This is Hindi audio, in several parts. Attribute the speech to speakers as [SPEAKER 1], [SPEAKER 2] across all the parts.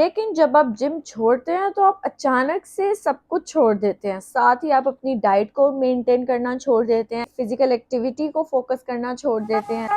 [SPEAKER 1] लेकिन जब आप जिम छोड़ते हैं तो आप अचानक से सब कुछ छोड़ देते हैं। साथ ही आप अपनी डाइट को मेंटेन करना छोड़ देते हैं, फिजिकल एक्टिविटी को फोकस करना छोड़ देते हैं।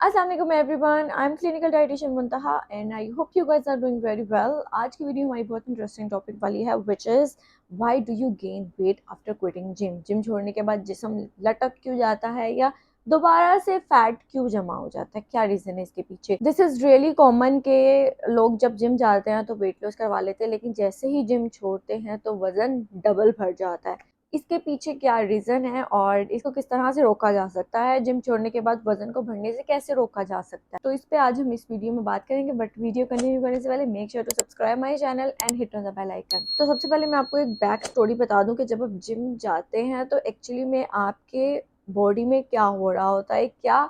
[SPEAKER 1] अस्सलाम वालेकुम everyone, I am clinical dietitian Muntaha and I hope you guys are doing very well. आज की वीडियो हमारी बहुत इंटरेस्टिंग टॉपिक वाली है, which is why do you gain weight after quitting gym. Gym छोड़ने के बाद जिस्म लटक क्यों जाता है या दोबारा से फैट क्यों जमा हो जाता है, क्या रीजन है इसके पीछे। दिस इज रियली कॉमन के लोग जब जिम जाते हैं तो वेट लॉस करवा लेते हैं, लेकिन जैसे ही जिम छोड़ते हैं तो वजन डबल बढ़ जाता है। इसके पीछे क्या रीज़न है और इसको किस तरह से रोका जा सकता है, जिम छोड़ने के बाद वजन को बढ़ने से कैसे रोका जा सकता है, तो इस पे आज हम इस वीडियो में बात करेंगे। बट वीडियो कंटिन्यू करने से पहले make sure to subscribe my channel and hit on the bell icon. तो सबसे पहले मैं आपको एक बैक स्टोरी बता दूं कि जब आप जिम जाते हैं तो एक्चुअली में आपके बॉडी में क्या हो रहा होता है, क्या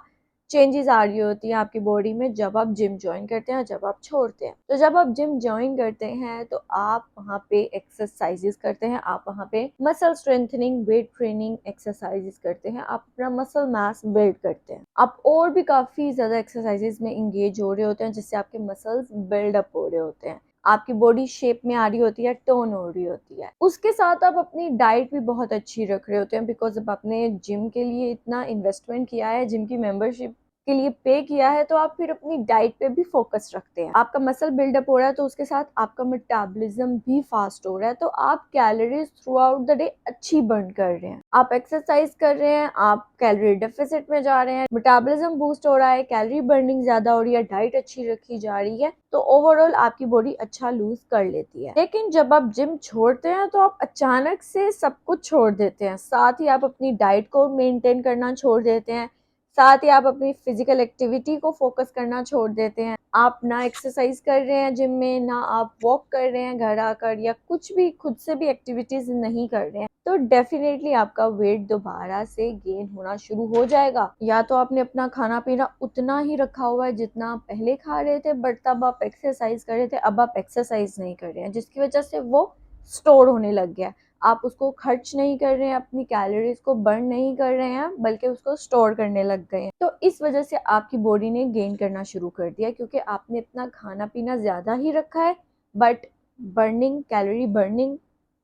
[SPEAKER 1] चेंजेस आ रही होती है आपकी बॉडी में जब आप जिम ज्वाइन करते हैं और जब आप छोड़ते हैं। तो जब आप जिम ज्वाइन करते हैं तो आप वहाँ पे एक्सरसाइजेस करते हैं, आप वहाँ पे muscle strengthening, weight training exercises करते हैं, आप अपना मसल मास बिल्ड करते हैं। आप और भी काफी ज्यादा एक्सरसाइजेस में इंगेज हो रहे होते हैं जिससे आपके मसल्स बिल्डअप हो रहे होते हैं, आपकी बॉडी शेप में आ रही होती है, टोन हो रही होती है। उसके साथ आप अपनी डाइट भी बहुत अच्छी रख रहे होते हैं, बिकॉज अब आपने जिम के लिए इतना इन्वेस्टमेंट किया है, जिम की मेंबरशिप के लिए पे किया है, तो आप फिर अपनी डाइट पे भी फोकस रखते हैं। आपका मसल बिल्डअप हो रहा है तो उसके साथ आपका मेटाबॉलिज्म भी फास्ट हो रहा है, तो आप calories through out the day अच्छी बर्न कर रहे हैं। आप एक्सरसाइज कर रहे हैं, आप कैलोरी डेफिसिट में जा रहे हैं, मेटाबॉलिज्म बूस्ट हो रहा है, कैलोरी बर्निंग ज्यादा हो रही है, डाइट अच्छी रखी जा रही है, तो ओवरऑल आपकी बॉडी अच्छा लूज कर लेती है। लेकिन जब आप जिम छोड़ते हैं तो आप अचानक से सब कुछ छोड़ देते हैं। साथ ही आप अपनी डाइट को मेंटेन करना छोड़ देते हैं, साथ ही आप अपनी फिजिकल एक्टिविटी को फोकस करना छोड़ देते हैं। आप ना एक्सरसाइज कर रहे हैं जिम में, ना आप वॉक कर रहे हैं घर आकर, या कुछ भी खुद से भी एक्टिविटीज नहीं कर रहे हैं, तो डेफिनेटली आपका वेट दोबारा से गेन होना शुरू हो जाएगा। या तो आपने अपना खाना पीना उतना ही रखा हुआ है जितना आप पहले खा रहे थे, बट तब आप एक्सरसाइज कर रहे थे, अब आप एक्सरसाइज नहीं कर रहे हैं, जिसकी वजह से वो स्टोर होने लग गया। आप उसको खर्च नहीं कर रहे हैं, अपनी कैलोरीज को बर्न नहीं कर रहे हैं, बल्कि उसको स्टोर करने लग गए हैं। तो इस वजह से आपकी बॉडी ने गेन करना शुरू कर दिया, क्योंकि आपने अपना खाना पीना ज्यादा ही रखा है, बट बर्निंग, कैलोरी बर्निंग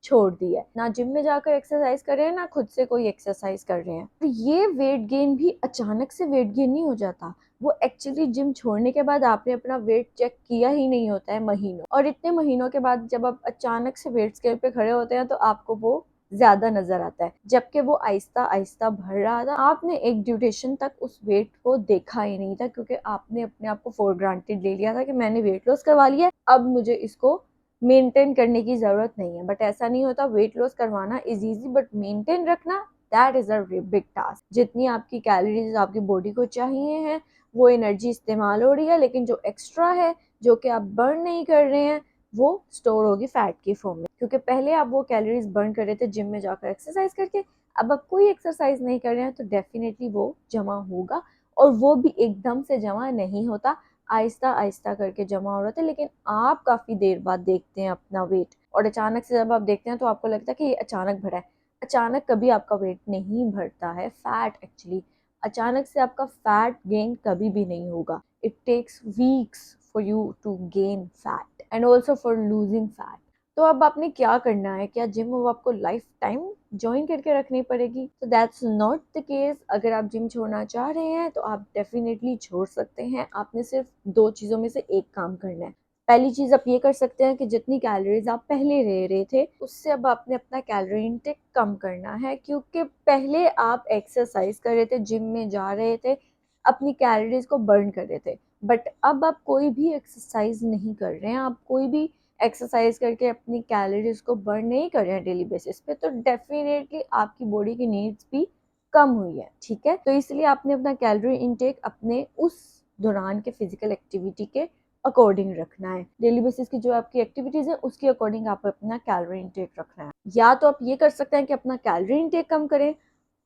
[SPEAKER 1] छोड़ दी है। ना जिम में जाकर एक्सरसाइज कर रहे हैं, ना खुद से कोई एक्सरसाइज कर रहे हैं। तो ये वेट गेन भी अचानक से वेट गेन नहीं हो जाता, वो एक्चुअली जिम छोड़ने के बाद आपने अपना वेट चेक किया ही नहीं होता है महीनों, और इतने महीनों के बाद जब आप अचानक से वेट स्केल पे खड़े होते हैं तो आपको वो ज्यादा नजर आता है, जबकि वो आहिस्ता आहिस्ता बढ़ रहा था। आपने एक ड्यूरेशन तक उस वेट को देखा ही नहीं था, क्योंकि आपने अपने आप को फॉर ग्रांटेड ले लिया था कि मैंने वेट लॉस करवा लिया है, अब मुझे इसको मेंटेन करने की जरूरत नहीं है। बट ऐसा नहीं होता, वेट लॉस करवाना इज इजी, बट मेंटेन रखना that is a big task. जितनी आपकी कैलोरीज आपकी बॉडी को चाहिए है वो एनर्जी इस्तेमाल हो रही है, लेकिन जो एक्स्ट्रा है, जो कि आप बर्न नहीं कर रहे हैं, वो स्टोर होगी फैट की फॉर्म में। क्योंकि पहले आप वो कैलोरीज बर्न कर रहे थे जिम में जाकर एक्सरसाइज करके, अब आप कोई एक्सरसाइज नहीं कर रहे हैं, तो डेफिनेटली वो जमा होगा, और वो भी एकदम से जमा नहीं होता, आहिस्ता आहिस्ता करके जमा हो रहा था। लेकिन आप काफी देर बाद देखते हैं अपना वेट, और अचानक से जब आप देखते हैं तो आपको लगता है कि ये अचानक बढ़ा है। अचानक कभी आपका वेट नहीं बढ़ता है, फैट एक्चुअली अचानक से आपका फैट गेन कभी भी नहीं होगा। It takes weeks for you to gain fat and also for losing fat. तो अब आपने क्या करना है, क्या जिम अब आपको लाइफ टाइम ज्वाइन करके रखनी पड़ेगी? तो दैट्स नॉट द केस। अगर आप जिम छोड़ना चाह रहे हैं तो आप डेफिनेटली छोड़ सकते हैं। आपने सिर्फ दो चीजों में से एक काम करना है। पहली चीज आप ये कर सकते हैं कि जितनी कैलोरीज आप पहले ले रहे थे उससे अब आपने अपना कैलोरी इनटेक कम करना है, क्योंकि पहले आप एक्सरसाइज कर रहे थे, जिम में जा रहे थे, अपनी कैलोरीज को बर्न कर रहे थे, बट अब आप कोई भी एक्सरसाइज नहीं कर रहे हैं, आप कोई भी एक्सरसाइज करके अपनी कैलोरीज को बर्न नहीं कर रहे हैं डेली बेसिस पे, तो डेफिनेटली आपकी बॉडी की नीड्स भी कम हुई है। ठीक है, तो इसलिए आपने अपना कैलोरी इनटेक अपने उस दौरान के फिजिकल एक्टिविटी के अकॉर्डिंग रखना है। डेली बेसिस की जो आपकी एक्टिविटीज है उसके अकॉर्डिंग आप अपना कैलोरी इनटेक रखना है। या तो आप ये कर सकते हैं कि अपना कैलोरी इनटेक कम करें।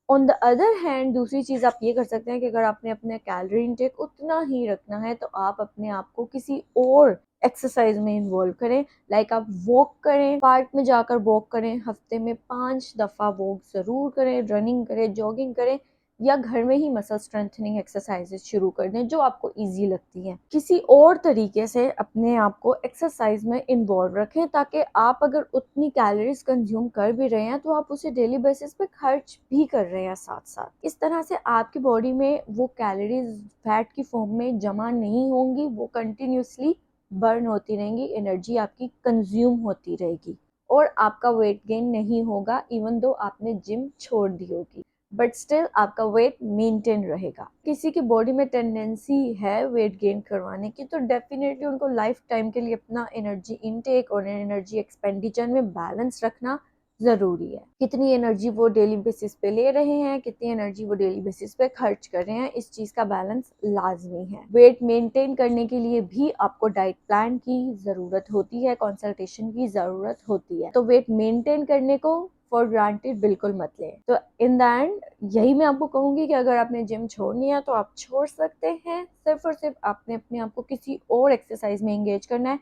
[SPEAKER 1] ऑन द अदर हैंड दूसरी चीज आप ये कर सकते हैं कि अगर आपने अपने कैलोरी इनटेक उतना ही रखना है तो आप अपने आप को किसी और एक्सरसाइज में इन्वॉल्व करें। लाइक आप वॉक करें, पार्क में जाकर वॉक करें, हफ्ते में 5 दफा वॉक जरूर करें, रनिंग करें, जॉगिंग करें, या घर में ही मसल स्ट्रेंथनिंग एक्सरसाइजेज शुरू कर दें जो आपको इजी लगती हैं। किसी और तरीके से अपने आप को एक्सरसाइज में इन्वॉल्व रखें ताकि आप अगर उतनी कैलोरीज कंज्यूम कर भी रहे हैं तो आप उसे डेली बेसिस पे खर्च भी कर रहे हैं साथ साथ। इस तरह से आपकी बॉडी में वो कैलोरीज फैट की फॉर्म में जमा नहीं होंगी, वो कंटिन्यूसली बर्न होती रहेंगी, एनर्जी आपकी कंज्यूम होती रहेगी और आपका वेट गेन नहीं होगा इवन दो आपने जिम छोड़ दी होगी, बट स्टिल आपका वेट मेंटेन रहेगा। किसी की बॉडी में टेंडेंसी है वेट गेन करवाने की तो डेफिनेटली उनको लाइफ टाइम के लिए अपना एनर्जी इनटेक और एनर्जी एक्सपेंडिचर में बैलेंस रखना ज़रूरी है। कितनी एनर्जी वो डेली बेसिस पे ले रहे हैं, कितनी एनर्जी वो डेली बेसिस पे खर्च कर रहे हैं, इस चीज़ का बैलेंस लाजमी है। वेट मेंटेन करने के लिए भी आपको डाइट प्लान की ज़रूरत होती है, कंसल्टेशन की ज़रूरत होती है। तो वेट मेंटेन करने को फॉर ग्रांटेड बिल्कुल मत लें। तो इन द एंड यही मैं आपको कहूँगी कि अगर आपने जिम छोड़नी है तो आप छोड़ सकते हैं। सिर्फ और सिर्फ आपने अपने आप को किसी और एक्सरसाइज में एंगेज करना है।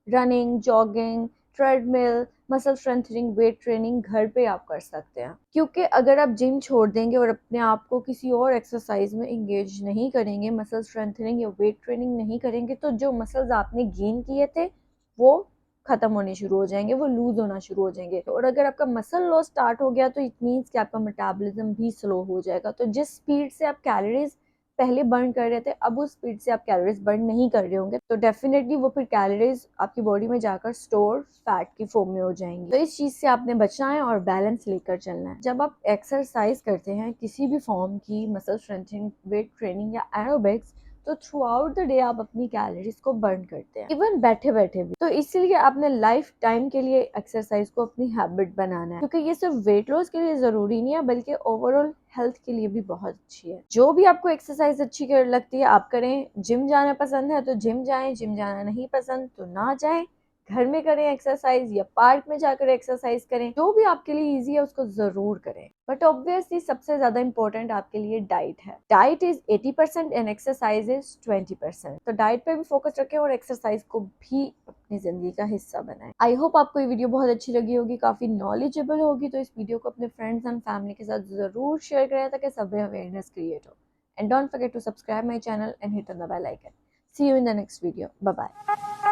[SPEAKER 1] Running, jogging, treadmill, muscle strengthening, weight training घर पे आप कर सकते हैं। क्योंकि अगर आप जिम छोड़ देंगे और अपने आप को किसी और एक्सरसाइज में एंगेज नहीं करेंगे, मसल स्ट्रेंथनिंग या वेट ट्रेनिंग नहीं करेंगे, तो जो मसल्स आपने गेन किए थे वो खत्म होने शुरू हो जाएंगे, वो लूज होना शुरू हो जाएंगे। और अगर आपका मसल लॉस स्टार्ट हो गया तो इट मीन्स कि आपका मेटाबॉलिज्म भी स्लो हो जाएगा। तो जिस स्पीड से आप कैलोरीज पहले बर्न कर रहे थे अब उस स्पीड से आप कैलोरीज बर्न नहीं कर रहे होंगे, तो डेफिनेटली वो फिर कैलोरीज आपकी बॉडी में जाकर स्टोर फैट की फॉर्म में हो जाएंगी। तो इस चीज से आपने बचना है और बैलेंस लेकर चलना है। जब आप एक्सरसाइज करते हैं किसी भी फॉर्म की, मसल स्ट्रेंथनिंग, वेट ट्रेनिंग या एरोबिक्स, तो थ्रू आउट द डे आप अपनी कैलोरीज को बर्न करते हैं, इवन बैठे बैठे भी। तो इसीलिए आपने लाइफ टाइम के लिए एक्सरसाइज को अपनी हैबिट बनाना है, क्योंकि ये सिर्फ वेट लॉस के लिए जरूरी नहीं है बल्कि ओवरऑल हेल्थ के लिए भी बहुत अच्छी है। जो भी आपको एक्सरसाइज अच्छी लगती है आप करें। जिम जाना पसंद है तो जिम जाएं, जिम जाना नहीं पसंद तो ना जाएं, घर में करें एक्सरसाइज या पार्क में जाकर एक्सरसाइज करें। जो भी आपके लिए इजी है उसको जरूर करें। बट ऑब्वियसली सबसे ज्यादा इंपॉर्टेंट आपके लिए डाइट है। Diet is 80% and exercise is 20%। तो डाइट पे भी फोकस रखें और एक्सरसाइज को भी अपनी जिंदगी का हिस्सा बनाएं। आई होप आपको ये वीडियो बहुत अच्छी लगी होगी, काफी नॉलेजेबल होगी। तो इस वीडियो को अपने फ्रेंड्स एंड फैमिली के साथ जरूर शेयर करें ताकि सब में अवेयरनेस क्रिएट हो। And don't forget to subscribe my channel and hit on the bell icon. See you in the next video. Bye bye.